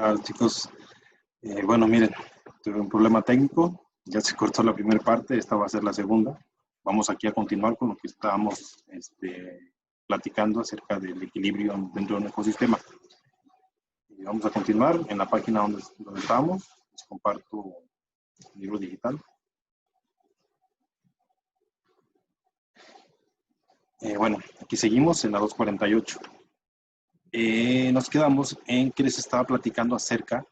tal, chicos? Bueno, miren, tuve un problema técnico, ya se cortó la primera parte, esta va a ser la segunda. Vamos aquí a continuar con lo que estábamos platicando acerca del equilibrio dentro de un ecosistema. Y vamos a continuar en la página donde estábamos. Les comparto el libro digital. Bueno, aquí seguimos en la 248. Nos quedamos en que les estaba platicando acerca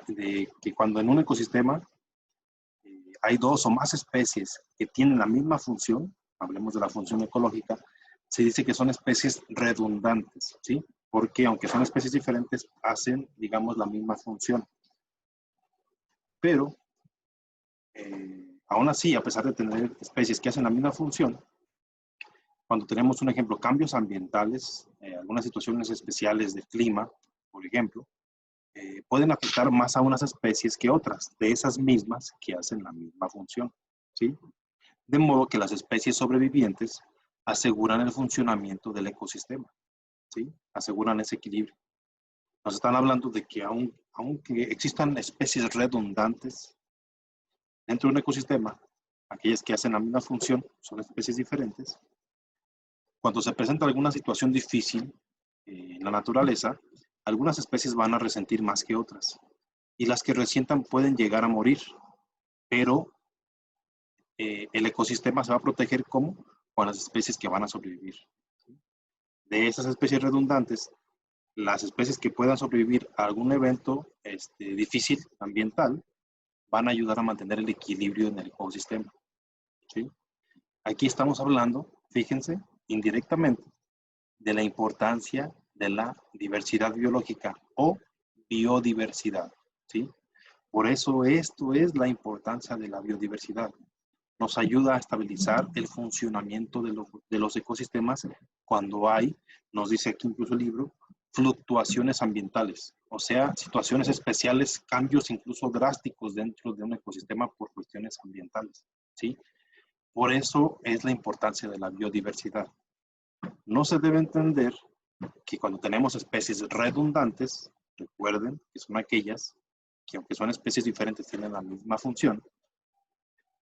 de que cuando en un ecosistema hay dos o más especies que tienen la misma función, hablemos de la función ecológica, se dice que son especies redundantes, ¿sí? Porque aunque son especies diferentes, hacen, digamos, la misma función. Pero, aún así, a pesar de tener especies que hacen la misma función, cuando tenemos un ejemplo, cambios ambientales, algunas situaciones especiales de clima, por ejemplo, pueden afectar más a unas especies que otras, de esas mismas que hacen la misma función, ¿sí? De modo que las especies sobrevivientes aseguran el funcionamiento del ecosistema, ¿sí? Aseguran ese equilibrio. Nos están hablando de que aunque existan especies redundantes dentro de un ecosistema, aquellas que hacen la misma función son especies diferentes. Cuando se presenta alguna situación difícil en la naturaleza, algunas especies van a resentir más que otras. Y las que resientan pueden llegar a morir, pero el ecosistema se va a proteger como con las especies que van a sobrevivir. De esas especies redundantes, las especies que puedan sobrevivir a algún evento difícil ambiental van a ayudar a mantener el equilibrio en el ecosistema, ¿sí? Aquí estamos hablando, fíjense, indirectamente, de la importancia de la diversidad biológica o biodiversidad, ¿sí? Por eso esto es la importancia de la biodiversidad. Nos ayuda a estabilizar el funcionamiento de los ecosistemas cuando hay, nos dice aquí incluso el libro, fluctuaciones ambientales, o sea, situaciones especiales, cambios incluso drásticos dentro de un ecosistema por cuestiones ambientales, ¿sí? Por eso es la importancia de la biodiversidad. No se debe entender que cuando tenemos especies redundantes, recuerden que son aquellas que aunque son especies diferentes tienen la misma función,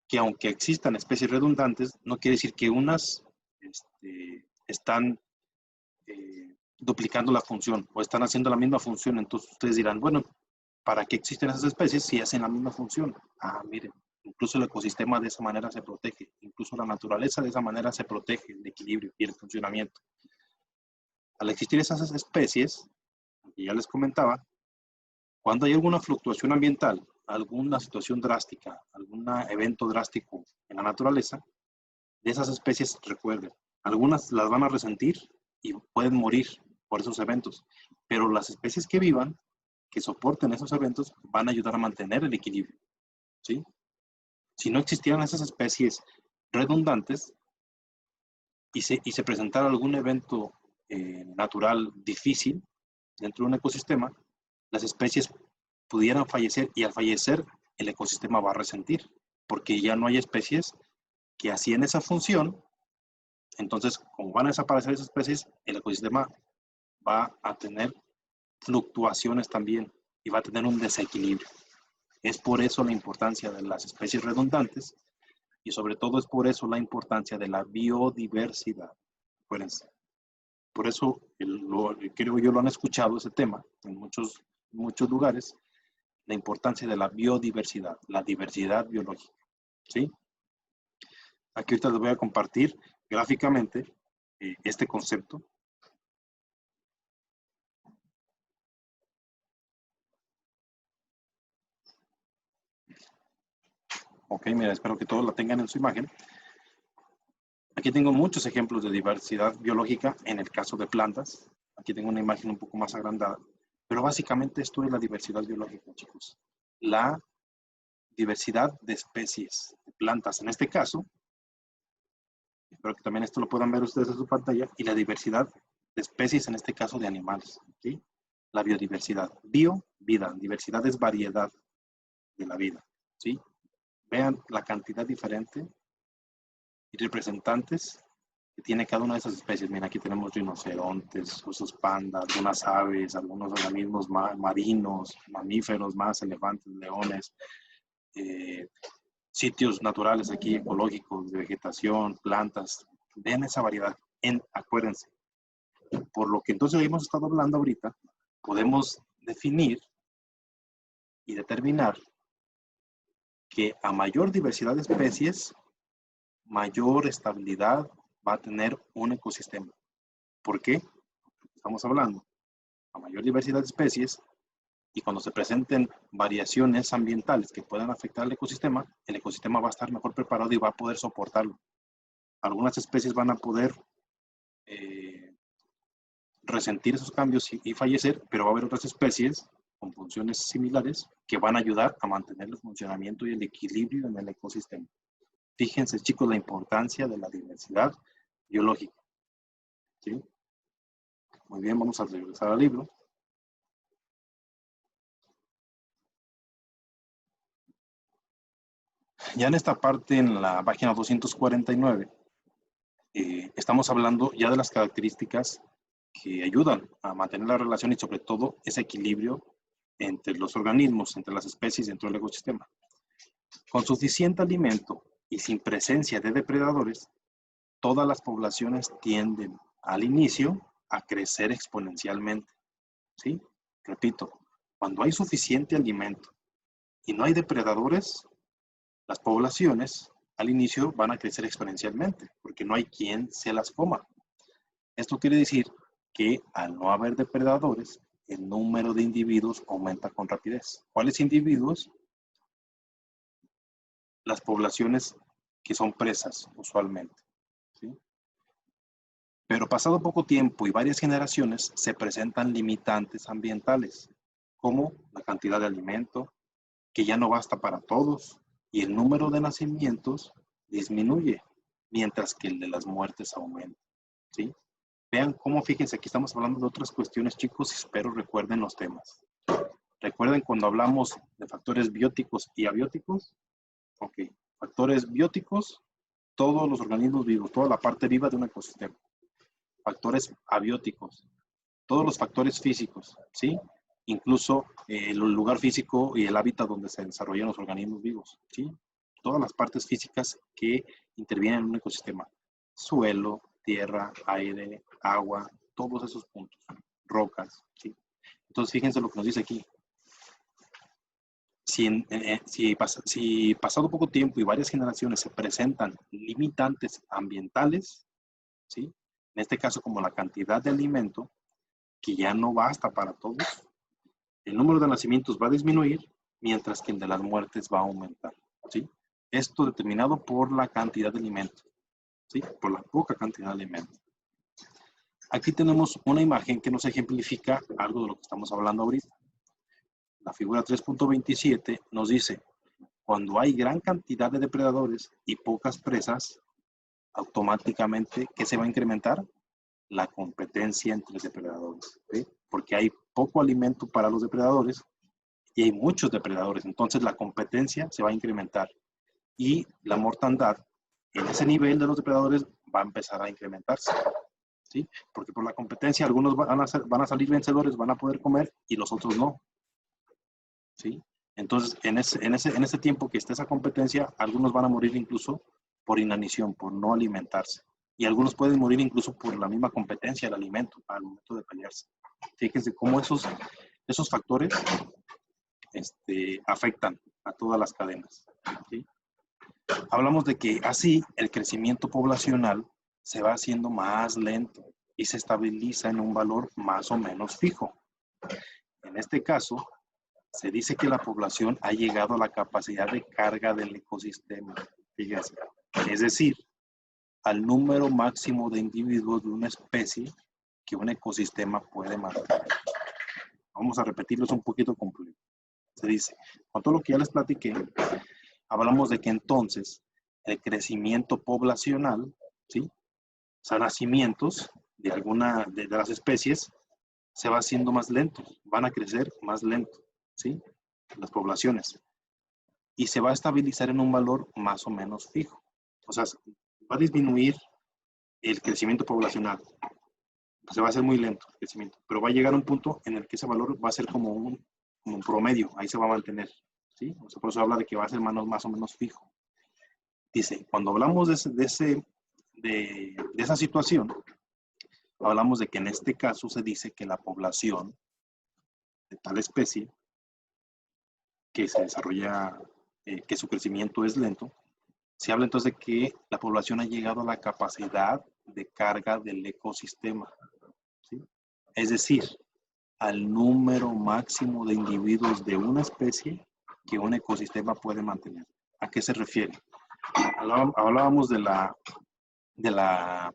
que aunque existan especies redundantes, no quiere decir que unas están duplicando la función o están haciendo la misma función. Entonces ustedes dirán, bueno, ¿para qué existen esas especies si hacen la misma función? Ah, miren, incluso el ecosistema de esa manera se protege, incluso la naturaleza de esa manera se protege el equilibrio y el funcionamiento. Al existir esas especies, que ya les comentaba, cuando hay alguna fluctuación ambiental, alguna situación drástica, algún evento drástico en la naturaleza, de esas especies, recuerden, algunas las van a resentir y pueden morir por esos eventos, pero las especies que vivan, que soporten esos eventos, van a ayudar a mantener el equilibrio, ¿sí? Si no existieran esas especies redundantes y se presentara algún evento natural difícil dentro de un ecosistema, las especies pudieran fallecer y al fallecer el ecosistema va a resentir, porque ya no hay especies que hacían esa función. Entonces, como van a desaparecer esas especies, el ecosistema va a tener fluctuaciones también y va a tener un desequilibrio. Es por eso la importancia de las especies redundantes y sobre todo es por eso la importancia de la biodiversidad. Acuérdense. Por eso, creo yo lo han escuchado ese tema en muchos lugares, la importancia de la biodiversidad, la diversidad biológica, ¿sí? Aquí ahorita les voy a compartir gráficamente este concepto. Ok, mira, espero que todos la tengan en su imagen. Aquí tengo muchos ejemplos de diversidad biológica en el caso de plantas. Aquí tengo una imagen un poco más agrandada. Pero básicamente esto es la diversidad biológica, chicos. La diversidad de especies de plantas, en este caso, espero que también esto lo puedan ver ustedes en su pantalla, y la diversidad de especies, en este caso de animales, ¿sí? La biodiversidad. Bio, vida. Diversidad es variedad de la vida, ¿sí? Vean la cantidad diferente y representantes que tiene cada una de esas especies. Mira, aquí tenemos rinocerontes, osos panda, algunas aves, algunos organismos marinos, mamíferos más, elefantes, leones, sitios naturales aquí ecológicos, de vegetación, plantas. Vean esa variedad. Acuérdense, por lo que entonces hemos estado hablando ahorita, podemos definir y determinar que a mayor diversidad de especies, mayor estabilidad va a tener un ecosistema. ¿Por qué? Porque estamos hablando a mayor diversidad de especies y cuando se presenten variaciones ambientales que puedan afectar al ecosistema, el ecosistema va a estar mejor preparado y va a poder soportarlo. Algunas especies van a poder resentir esos cambios y fallecer, pero va a haber otras especies con funciones similares que van a ayudar a mantener el funcionamiento y el equilibrio en el ecosistema. Fíjense, chicos, la importancia de la diversidad biológica. ¿Sí? Muy bien, vamos a regresar al libro. Ya en esta parte, en la página 249, estamos hablando ya de las características que ayudan a mantener la relación y sobre todo ese equilibrio entre los organismos, entre las especies dentro del ecosistema. Con suficiente alimento y sin presencia de depredadores, todas las poblaciones tienden al inicio a crecer exponencialmente. ¿Sí? Repito, cuando hay suficiente alimento y no hay depredadores, las poblaciones al inicio van a crecer exponencialmente porque no hay quien se las coma. Esto quiere decir que al no haber depredadores, el número de individuos aumenta con rapidez. ¿Cuáles individuos? Las poblaciones que son presas usualmente. ¿Sí? Pero pasado poco tiempo y varias generaciones se presentan limitantes ambientales, como la cantidad de alimento, que ya no basta para todos, y el número de nacimientos disminuye, mientras que el de las muertes aumenta. ¿Sí? Vean cómo, fíjense, aquí estamos hablando de otras cuestiones, chicos, y espero recuerden los temas. ¿Recuerden cuando hablamos de factores bióticos y abióticos? Ok, factores bióticos, todos los organismos vivos, toda la parte viva de un ecosistema. Factores abióticos, todos los factores físicos, ¿sí? Incluso el lugar físico y el hábitat donde se desarrollan los organismos vivos, ¿sí? Todas las partes físicas que intervienen en un ecosistema. Suelo, tierra, aire, agua, todos esos puntos. Rocas, ¿sí? Entonces, fíjense lo que nos dice aquí. Si pasado poco tiempo y varias generaciones se presentan limitantes ambientales, ¿sí? En este caso como la cantidad de alimento, que ya no basta para todos, el número de nacimientos va a disminuir, mientras que el de las muertes va a aumentar, ¿sí? Esto determinado por la cantidad de alimento, ¿sí? Por la poca cantidad de alimento. Aquí tenemos una imagen que nos ejemplifica algo de lo que estamos hablando ahorita. La figura 3.27 nos dice, cuando hay gran cantidad de depredadores y pocas presas, automáticamente, ¿qué se va a incrementar? La competencia entre depredadores, ¿sí? Porque hay poco alimento para los depredadores y hay muchos depredadores, entonces la competencia se va a incrementar y la mortandad en ese nivel de los depredadores va a empezar a incrementarse, ¿sí? Porque por la competencia algunos van a salir vencedores, van a poder comer y los otros no, ¿sí? Entonces, en ese tiempo que esté esa competencia, algunos van a morir incluso por inanición, por no alimentarse. Y algunos pueden morir incluso por la misma competencia del alimento al momento de pelearse. Fíjense cómo esos factores afectan a todas las cadenas, ¿sí? Hablamos de que así el crecimiento poblacional se va haciendo más lento y se estabiliza en un valor más o menos fijo. En este caso, se dice que la población ha llegado a la capacidad de carga del ecosistema. Fíjense, es decir, al número máximo de individuos de una especie que un ecosistema puede mantener. Vamos a repetirlos un poquito completo. Se dice, con todo lo que ya les platiqué, hablamos de que entonces el crecimiento poblacional, ¿sí? O sea, nacimientos de alguna de las especies se va haciendo más lento, van a crecer más lento, ¿sí? Las poblaciones. Y se va a estabilizar en un valor más o menos fijo. O sea, va a disminuir el crecimiento poblacional. Se va a hacer muy lento el crecimiento, pero va a llegar a un punto en el que ese valor va a ser como un promedio, ahí se va a mantener, ¿sí? O sea, por eso habla de que va a ser más o menos fijo. Dice, cuando hablamos de esa situación, hablamos de que en este caso se dice que la población de tal especie que se desarrolla, que su crecimiento es lento, se habla entonces de que la población ha llegado a la capacidad de carga del ecosistema, ¿sí? Es decir, al número máximo de individuos de una especie que un ecosistema puede mantener. ¿A qué se refiere? Hablábamos de la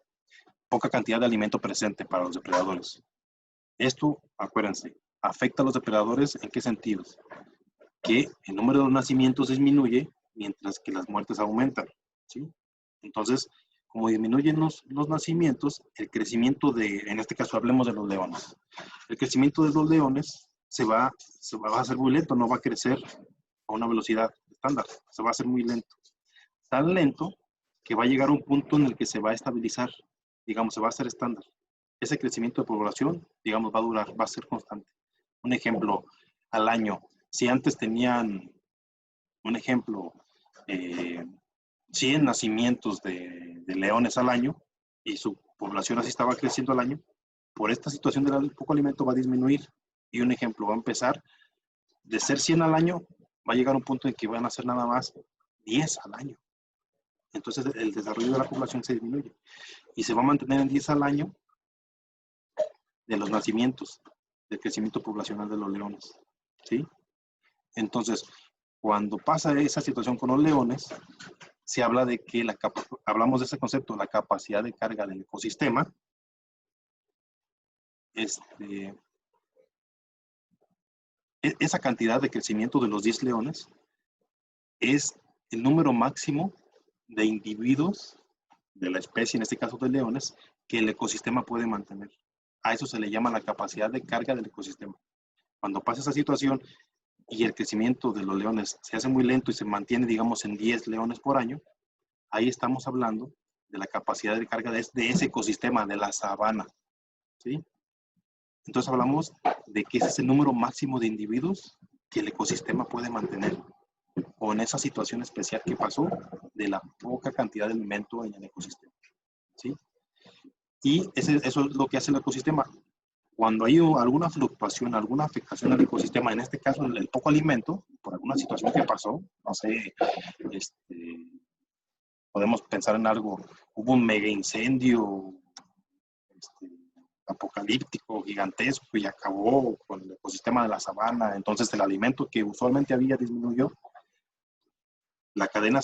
poca cantidad de alimento presente para los depredadores. Esto, acuérdense, afecta a los depredadores ¿en qué sentidos? Que el número de nacimientos disminuye mientras que las muertes aumentan, ¿sí? Entonces, como disminuyen los nacimientos, el crecimiento en este caso hablemos de los leones, el crecimiento de los leones va a ser muy lento, no va a crecer a una velocidad estándar, se va a hacer muy lento. Tan lento que va a llegar a un punto en el que se va a estabilizar, digamos, se va a hacer estándar. Ese crecimiento de población, digamos, va a durar, va a ser constante. Un ejemplo, al año, si antes tenían, un ejemplo, 100 nacimientos de leones al año y su población así estaba creciendo al año, por esta situación del poco alimento va a disminuir. Y un ejemplo, va a empezar de ser 100 al año, va a llegar a un punto en que van a ser nada más 10 al año. Entonces el desarrollo de la población se disminuye y se va a mantener en 10 al año de los nacimientos, del crecimiento poblacional de los leones, ¿sí? Entonces, cuando pasa esa situación con los leones, se habla de que hablamos de ese concepto, la capacidad de carga del ecosistema, esa cantidad de crecimiento de los 10 leones es el número máximo de individuos de la especie, en este caso de leones, que el ecosistema puede mantener. A eso se le llama la capacidad de carga del ecosistema. Cuando pasa esa situación y el crecimiento de los leones se hace muy lento y se mantiene, digamos, en 10 leones por año, ahí estamos hablando de la capacidad de carga de ese ecosistema, de la sabana, ¿sí? Entonces hablamos de que ese es el número máximo de individuos que el ecosistema puede mantener, o en esa situación especial que pasó de la poca cantidad de alimento en el ecosistema, ¿sí? Y eso es lo que hace el ecosistema. Cuando hay alguna fluctuación, alguna afectación al ecosistema, en este caso el poco alimento, por alguna situación que pasó, no sé, podemos pensar en algo, hubo un mega incendio apocalíptico, gigantesco, y acabó con el ecosistema de la sabana, entonces el alimento que usualmente había disminuyó, la cadena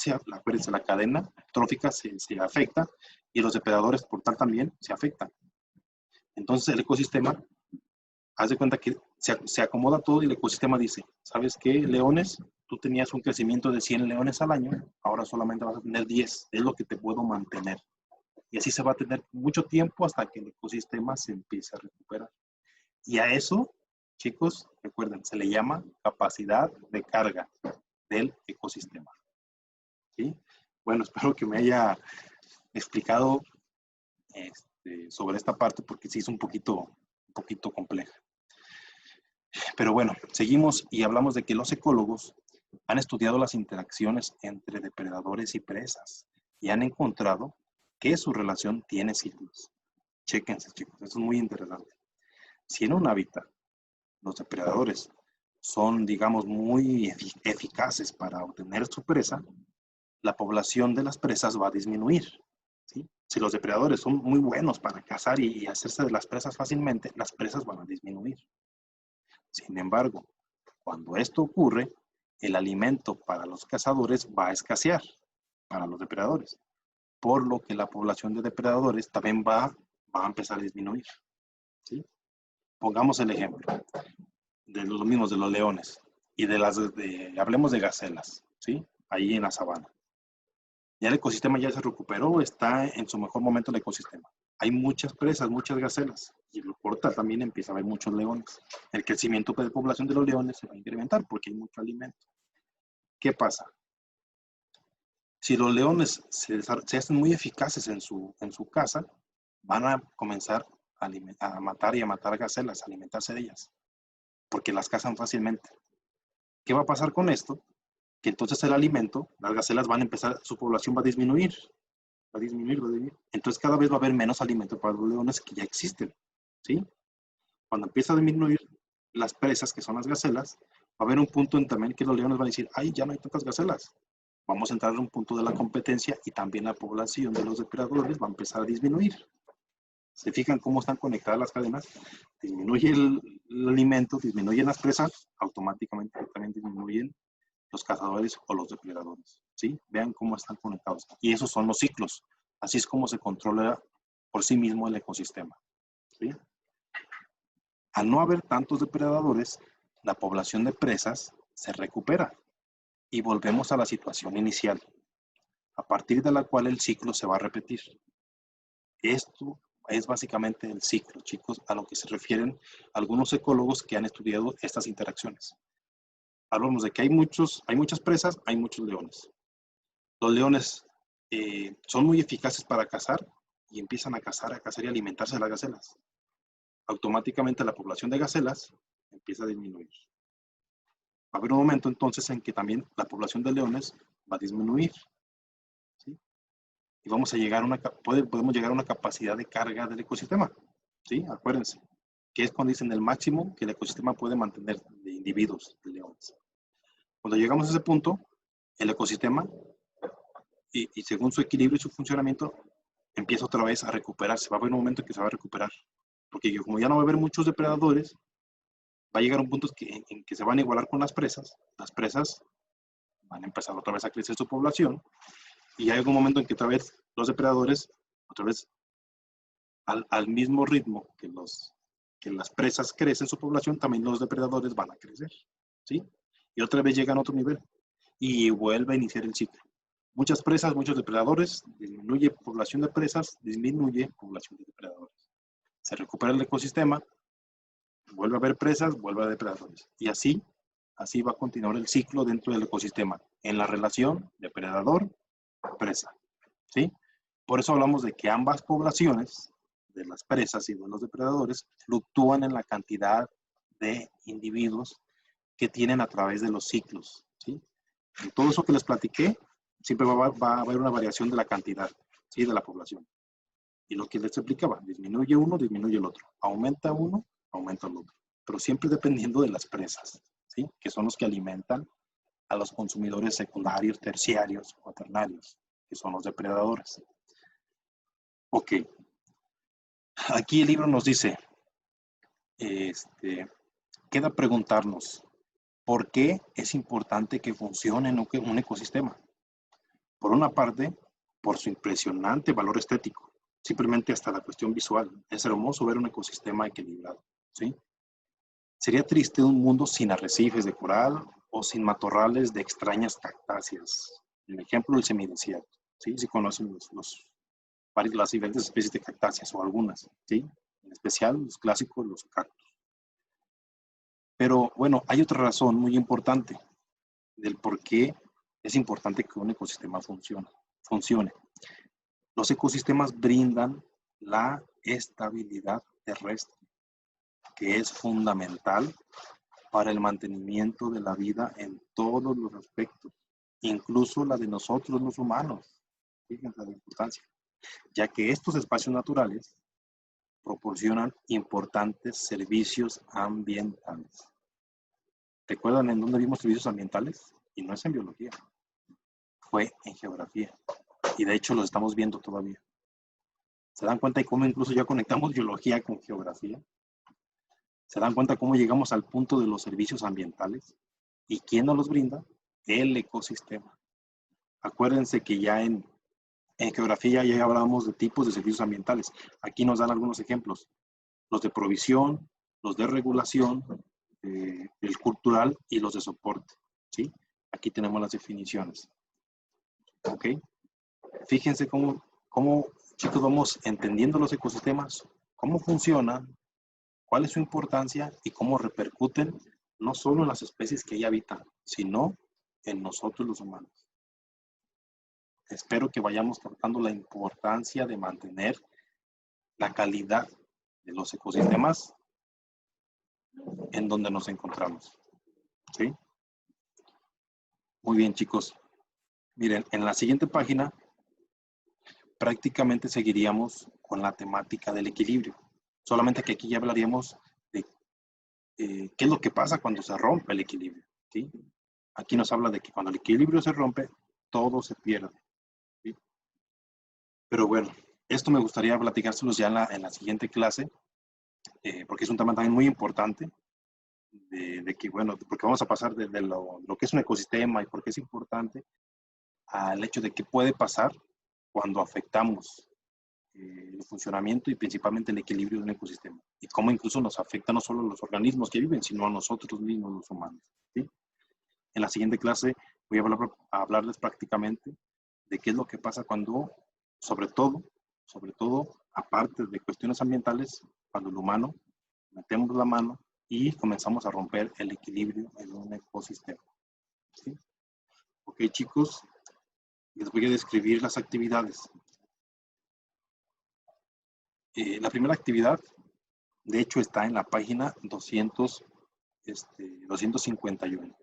trófica se afecta y los depredadores por tal también se afectan. Entonces el ecosistema, haz de cuenta que se acomoda todo y el ecosistema dice, ¿sabes qué, leones? Tú tenías un crecimiento de 100 leones al año, ahora solamente vas a tener 10, es lo que te puedo mantener. Y así se va a tener mucho tiempo hasta que el ecosistema se empiece a recuperar. Y a eso, chicos, recuerden, se le llama capacidad de carga del ecosistema. ¿Sí? Bueno, espero que me haya explicado sobre esta parte porque sí es un poquito compleja. Pero bueno, seguimos y hablamos de que los ecólogos han estudiado las interacciones entre depredadores y presas y han encontrado que su relación tiene ciclos. Chéquense, chicos, esto es muy interesante. Si en un hábitat los depredadores son, digamos, muy eficaces para obtener su presa, la población de las presas va a disminuir, ¿sí? Si los depredadores son muy buenos para cazar y hacerse de las presas fácilmente, las presas van a disminuir. Sin embargo, cuando esto ocurre, el alimento para los cazadores va a escasear para los depredadores, por lo que la población de depredadores también va a empezar a disminuir, ¿sí? Pongamos el ejemplo de los mismos, de los leones y hablemos de gacelas, ¿sí? Ahí en la sabana. Ya el ecosistema ya se recuperó, está en su mejor momento el ecosistema. Hay muchas presas, muchas gacelas, y por tal también empieza a haber muchos leones. El crecimiento de población de los leones se va a incrementar porque hay mucho alimento. ¿Qué pasa? Si los leones se hacen muy eficaces en su casa, van a comenzar a matar y a matar gacelas, a alimentarse de ellas, porque las cazan fácilmente. ¿Qué va a pasar con esto? Que entonces el alimento, las gacelas van a empezar, su población va a disminuir, va a disminuir, va a disminuir. Entonces cada vez va a haber menos alimento para los leones que ya existen, ¿sí? Cuando empieza a disminuir las presas, que son las gacelas, va a haber un punto en también que los leones van a decir, ay, ya no hay tantas gacelas. Vamos a entrar en un punto de la competencia y también la población de los depredadores va a empezar a disminuir. ¿Se fijan cómo están conectadas las cadenas? Disminuye el alimento, disminuyen las presas, automáticamente también disminuyen los cazadores o los depredadores. ¿Sí? Vean cómo están conectados. Y esos son los ciclos. Así es como se controla por sí mismo el ecosistema. ¿Sí? Al no haber tantos depredadores, la población de presas se recupera y volvemos a la situación inicial, a partir de la cual el ciclo se va a repetir. Esto es básicamente el ciclo, chicos, a lo que se refieren algunos ecólogos que han estudiado estas interacciones. Hablamos de que hay muchas presas, hay muchos leones. Los leones son muy eficaces para cazar y empiezan a cazar y alimentarse de las gacelas. Automáticamente la población de gacelas empieza a disminuir. Va a haber un momento entonces en que también la población de leones va a disminuir. ¿Sí? Y vamos a llegar podemos llegar a una capacidad de carga del ecosistema. ¿Sí? Acuérdense, que es cuando dicen el máximo que el ecosistema puede mantener de individuos de leones. Cuando llegamos a ese punto, el ecosistema, y según su equilibrio y su funcionamiento, empieza otra vez a recuperarse. Va a haber un momento en que se va a recuperar. Porque como ya no va a haber muchos depredadores, va a llegar un punto en que se van a igualar con las presas van a empezar otra vez a crecer su población, y hay algún momento en que otra vez los depredadores, otra vez al mismo ritmo que las presas crecen su población, también los depredadores van a crecer, ¿sí? Y otra vez llegan a otro nivel y vuelve a iniciar el ciclo. Muchas presas, muchos depredadores, disminuye población de presas, disminuye población de depredadores. Se recupera el ecosistema, vuelve a haber presas, vuelve a haber depredadores. Y así va a continuar el ciclo dentro del ecosistema, en la relación depredador-presa, ¿sí? Por eso hablamos de que ambas poblaciones, de las presas y de los depredadores, fluctúan en la cantidad de individuos que tienen a través de los ciclos, ¿sí? En todo eso que les platiqué, siempre va a haber una variación de la cantidad, ¿sí? De la población. Y lo que les explicaba, disminuye uno, disminuye el otro. Aumenta uno, aumenta el otro. Pero siempre dependiendo de las presas, ¿sí? Que son los que alimentan a los consumidores secundarios, terciarios, cuaternarios, que son los depredadores. Ok. Aquí el libro nos dice, queda preguntarnos, ¿por qué es importante que funcione un ecosistema? Por una parte, por su impresionante valor estético, simplemente hasta la cuestión visual. Es hermoso ver un ecosistema equilibrado, ¿sí? Sería triste un mundo sin arrecifes de coral o sin matorrales de extrañas cactáceas. El ejemplo del semidesierto, ¿sí? Si conocen las diferentes especies de cactáceas o algunas, ¿sí? En especial los clásicos, los cactus. Pero bueno, hay otra razón muy importante del por qué es importante que un ecosistema funcione. Los ecosistemas brindan la estabilidad terrestre, que es fundamental para el mantenimiento de la vida en todos los aspectos, incluso la de nosotros los humanos. Fíjense la importancia, ya que estos espacios naturales proporcionan importantes servicios ambientales. ¿Recuerdan en dónde vimos servicios ambientales? Y no es en biología, fue en geografía. Y de hecho lo estamos viendo todavía. ¿Se dan cuenta de cómo incluso ya conectamos biología con geografía? ¿Se dan cuenta cómo llegamos al punto de los servicios ambientales? ¿Y quién nos los brinda? El ecosistema. Acuérdense que ya en geografía ya hablamos de tipos de servicios ambientales. Aquí nos dan algunos ejemplos. Los de provisión, los de regulación, el cultural y los de soporte, ¿sí? Aquí tenemos las definiciones. ¿Ok? Fíjense cómo chicos, vamos entendiendo los ecosistemas, cómo funcionan, cuál es su importancia y cómo repercuten no solo en las especies que ahí habitan, sino en nosotros los humanos. espero que vayamos captando la importancia de mantener la calidad de los ecosistemas en donde nos encontramos. ¿Sí? Muy bien, chicos. Miren, en la siguiente página prácticamente seguiríamos con la temática del equilibrio. Solamente que aquí ya hablaríamos de qué es lo que pasa cuando se rompe el equilibrio. ¿Sí? Aquí nos habla de que cuando el equilibrio se rompe, todo se pierde. ¿Sí? Pero bueno, esto me gustaría platicárselos ya en la siguiente clase, porque es un tema también muy importante, de que, bueno, porque vamos a pasar de lo que es un ecosistema y por qué es importante, al hecho de qué puede pasar cuando afectamos el funcionamiento y principalmente el equilibrio de un ecosistema, y cómo incluso nos afecta no solo a los organismos que viven, sino a nosotros mismos, los humanos. ¿Sí? En la siguiente clase voy a hablarles prácticamente de qué es lo que pasa cuando, sobre todo, aparte de cuestiones ambientales, cuando el humano metemos la mano y comenzamos a romper el equilibrio en un ecosistema. ¿Sí? Ok, chicos, les voy a describir las actividades. La primera actividad, de hecho, está en la página 251.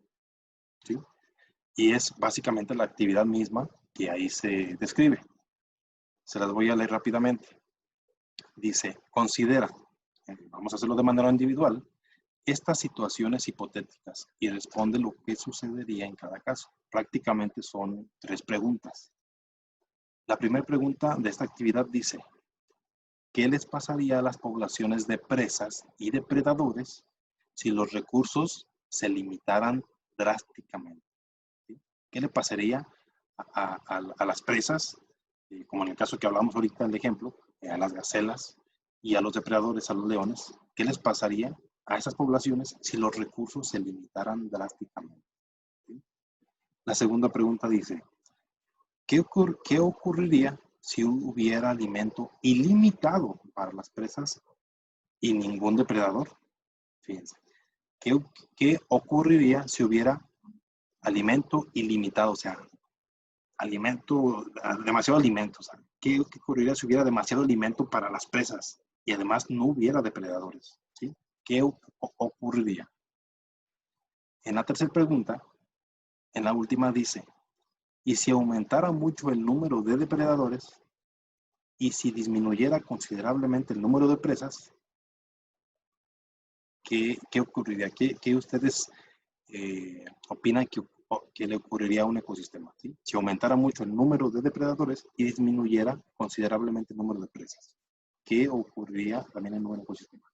¿Sí? Y es básicamente la actividad misma que ahí se describe. Se las voy a leer rápidamente. Dice, considera, vamos a hacerlo de manera individual, estas situaciones hipotéticas y responde lo que sucedería en cada caso. Prácticamente son 3 preguntas. La primera pregunta de esta actividad dice, ¿qué les pasaría a las poblaciones de presas y depredadores si los recursos se limitaran drásticamente? ¿Sí? ¿Qué le pasaría a las presas, como en el caso que hablamos ahorita del ejemplo, a las gacelas y a los depredadores, a los leones? ¿Qué les pasaría a esas poblaciones si los recursos se limitaran drásticamente? ¿Sí? La segunda pregunta dice, ¿qué ocurriría si hubiera alimento ilimitado para las presas y ningún depredador? Fíjense, ¿qué ocurriría si hubiera alimento ilimitado? O sea, demasiado alimento. O sea, ¿qué ocurriría si hubiera demasiado alimento para las presas y además no hubiera depredadores? ¿Sí? ¿Qué ocurriría? En la tercera pregunta, en la última dice, ¿y si aumentara mucho el número de depredadores y si disminuyera considerablemente el número de presas, ¿qué ocurriría? ¿Qué ustedes opinan que le ocurriría a un ecosistema? ¿Sí? Si aumentara mucho el número de depredadores y disminuyera considerablemente el número de presas, ¿qué ocurriría también en un ecosistema?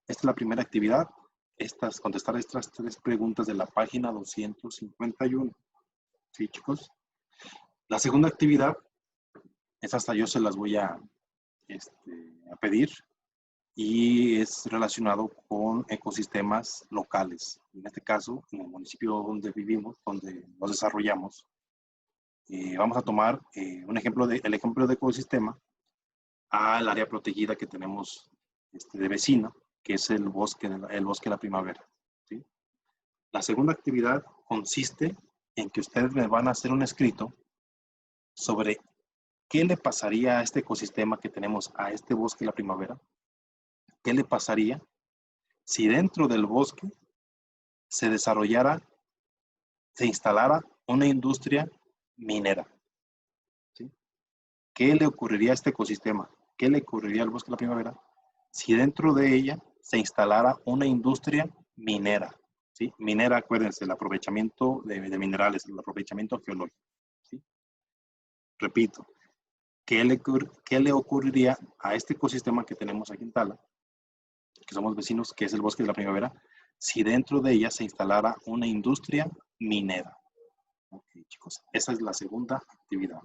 Esta es la primera actividad. Contestar estas 3 preguntas de la página 251. ¿Sí, chicos? La segunda actividad, esa hasta yo se las voy a pedir, y es relacionado con ecosistemas locales. En este caso, en el municipio donde vivimos, donde nos desarrollamos, vamos a tomar el ejemplo de ecosistema al área protegida que tenemos de vecino, que es el bosque de la primavera. ¿Sí? La segunda actividad consiste en que ustedes me van a hacer un escrito sobre qué le pasaría a este ecosistema que tenemos, a este bosque de la primavera. ¿Qué le pasaría si dentro del bosque se instalara una industria minera? ¿Sí? ¿Qué le ocurriría a este ecosistema? ¿Qué le ocurriría al bosque de la primavera si dentro de ella se instalara una industria minera? ¿Sí? Minera, acuérdense, el aprovechamiento de minerales, el aprovechamiento geológico. ¿Sí? Repito, ¿qué le ocurriría a este ecosistema que tenemos aquí en Tala, que somos vecinos, que es el bosque de la primavera, si dentro de ella se instalara una industria minera? Ok, chicos, esa es la segunda actividad.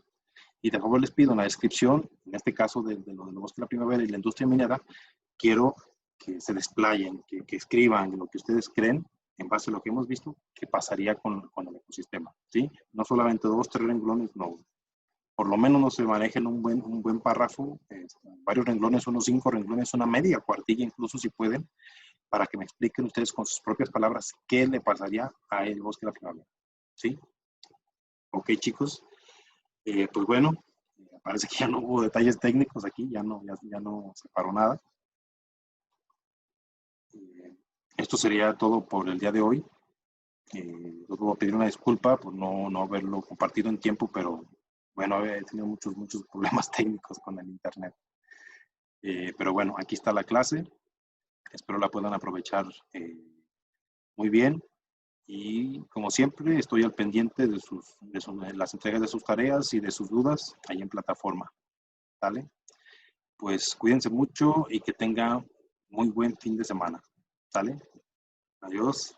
Y de favor les pido en la descripción, en este caso de lo del bosque de la primavera y la industria minera, quiero que se desplayen, que escriban lo que ustedes creen en base a lo que hemos visto, que pasaría con el ecosistema. ¿Sí? No solamente 2, 3 renglones, no. Por lo menos no se manejen un buen párrafo, varios renglones, unos 5 renglones, una media cuartilla incluso si pueden, para que me expliquen ustedes con sus propias palabras qué le pasaría a el bosque de la primavera. ¿Sí? Ok, chicos. Pues bueno, parece que ya no hubo detalles técnicos aquí, ya no se paró nada. Esto sería todo por el día de hoy. Yo voy a pedir una disculpa por no haberlo compartido en tiempo, pero bueno, he tenido muchos problemas técnicos con el internet. Pero bueno, aquí está la clase. Espero la puedan aprovechar muy bien. Y como siempre, estoy al pendiente de las entregas de sus tareas y de sus dudas ahí en plataforma. ¿Vale? Pues cuídense mucho y que tengan muy buen fin de semana. ¿Sale? Adiós.